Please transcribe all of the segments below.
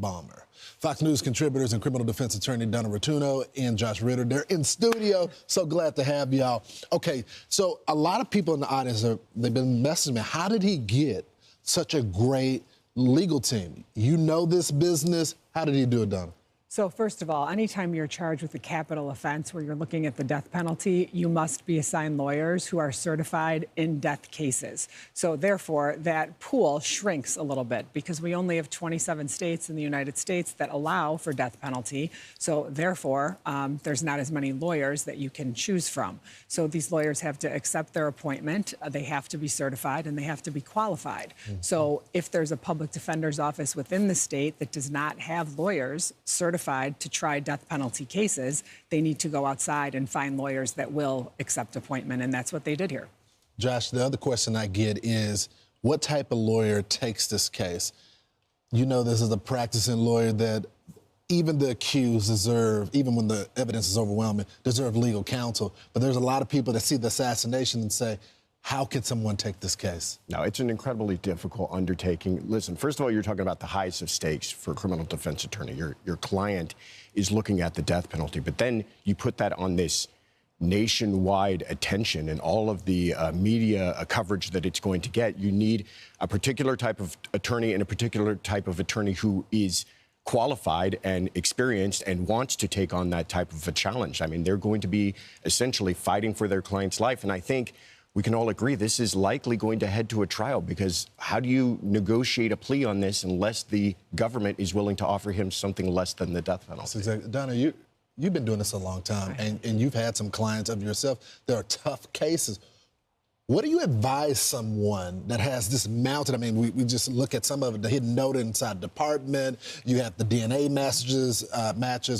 bomber. Fox News contributors and criminal defense attorney Donna Rotuno and Josh Ritter, they're in studio. So glad to have y'all. Okay, so a lot of people in the audience, they've been messaging me. How did he get such a great legal team? You know this business. How did he do it, Donna? So first of all, anytime you're charged with a capital offense where you're looking at the death penalty, you must be assigned lawyers who are certified in death cases. So therefore, that pool shrinks a little bit because we only have 27 states in the United States that allow for death penalty. So therefore, there's not as many lawyers that you can choose from. So these lawyers have to accept their appointment. They have to be certified and they have to be qualified. So if there's a public defender's office within the state that does not have lawyers certified to try death penalty cases, they need to go outside and find lawyers that will accept appointment, and that's what they did here. Josh, the other question I get is, what type of lawyer takes this case? You know this is a practicing lawyer that even the accused deserve, even when the evidence is overwhelming, deserve legal counsel. But there's a lot of people that see the assassination and say, how could someone take this case? No, it's an incredibly difficult undertaking. Listen, first of all, you're talking about the highest of stakes for a criminal defense attorney. Your client is looking at the death penalty, but then you put that on this nationwide attention and all of the media coverage that it's going to get. You need a particular type of attorney and a particular type of attorney who is qualified and experienced and wants to take on that type of a challenge. I mean, they're going to be essentially fighting for their client's life, and I think we can all agree this is likely going to head to a trial, because how do you negotiate a plea on this unless the government is willing to offer him something less than the death penalty? That's exactly. Donna, you've been doing this a long time, and you've had some clients of yourself. There are tough cases. What do you advise someone that has this mounted? I mean, we just look at some of it, the hidden note inside the department. You have the DNA matches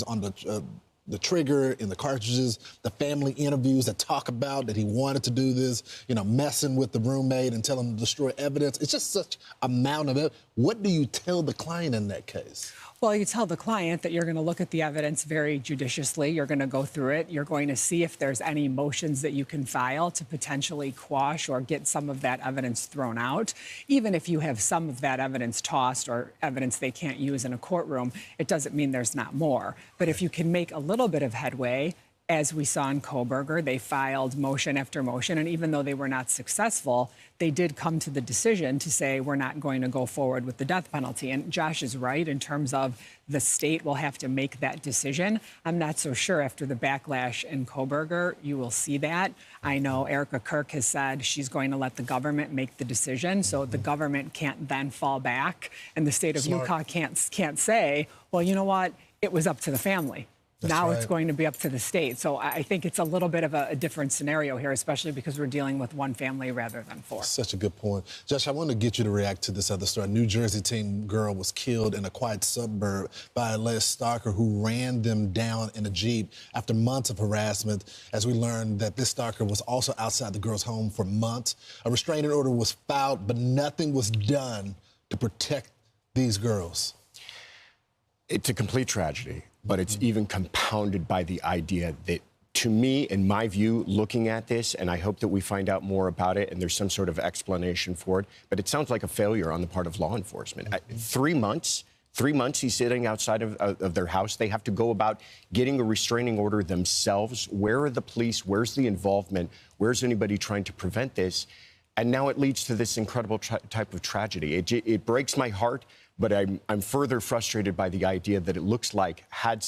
on the trigger in the cartridges, the family interviews that talk about that he wanted to do this, you know, messing with the roommate and telling him to destroy evidence. It's just such amount of it. What do you tell the client in that case? Well, you tell the client that you're going to look at the evidence very judiciously. You're going to go through it. You're going to see if there's any motions that you can file to potentially quash or get some of that evidence thrown out. Even if you have some of that evidence tossed or evidence they can't use in a courtroom, it doesn't mean there's not more. But if you can make a little bit of headway, as we saw in Kohberger, they filed motion after motion, and even though they were not successful, they did come to the decision to say we're not going to go forward with the death penalty. And Josh is right in terms of the state will have to make that decision. I'm not so sure after the backlash in Kohberger you will see that. I know Erica Kirk has said she's going to let the government make the decision, so the government can't then fall back, and the state of Utah can't say, well, you know what, it was up to the family. That's now right. It's going to be up to the state. So I think it's a little bit of a different scenario here, especially because we're dealing with one family rather than four. Such a good point. Josh, I want to get you to react to this other story. A New Jersey teen girl was killed in a quiet suburb by a alleged stalker who ran them down in a Jeep after months of harassment. As we learned that this stalker was also outside the girl's home for months. A restraining order was filed, but nothing was done to protect these girls. It's a complete tragedy, but it's even compounded by the idea that, to me, in my view, looking at this, and I hope that we find out more about it and there's some sort of explanation for it, but it sounds like a failure on the part of law enforcement. 3 months he's sitting outside of their house. They have to go about getting a restraining order themselves. Where are the police? Where's the involvement? Where's anybody trying to prevent this? And now it leads to this incredible type of tragedy. It breaks my heart, but I'm further frustrated by the idea that it looks like had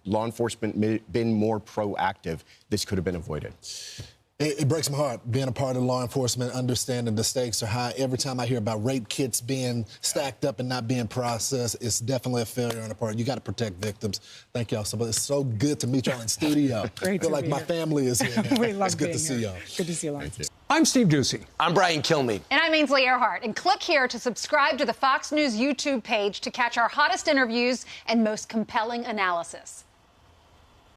law enforcement been more proactive, this could have been avoided. It breaks my heart being a part of law enforcement, understanding the stakes are high. Every time I hear about rape kits being stacked up and not being processed, it's definitely a failure on the part. You got to protect victims. Thank y'all so much. It's so good to meet y'all in studio. Great I feel like my family is here. We love it's good to being see here. y'all. Good to see you, Lawrence. I'm Steve Ducey. I'm Brian Kilmeade. And I'm Ainsley Earhart. And click here to subscribe to the Fox News YouTube page to catch our hottest interviews and most compelling analysis.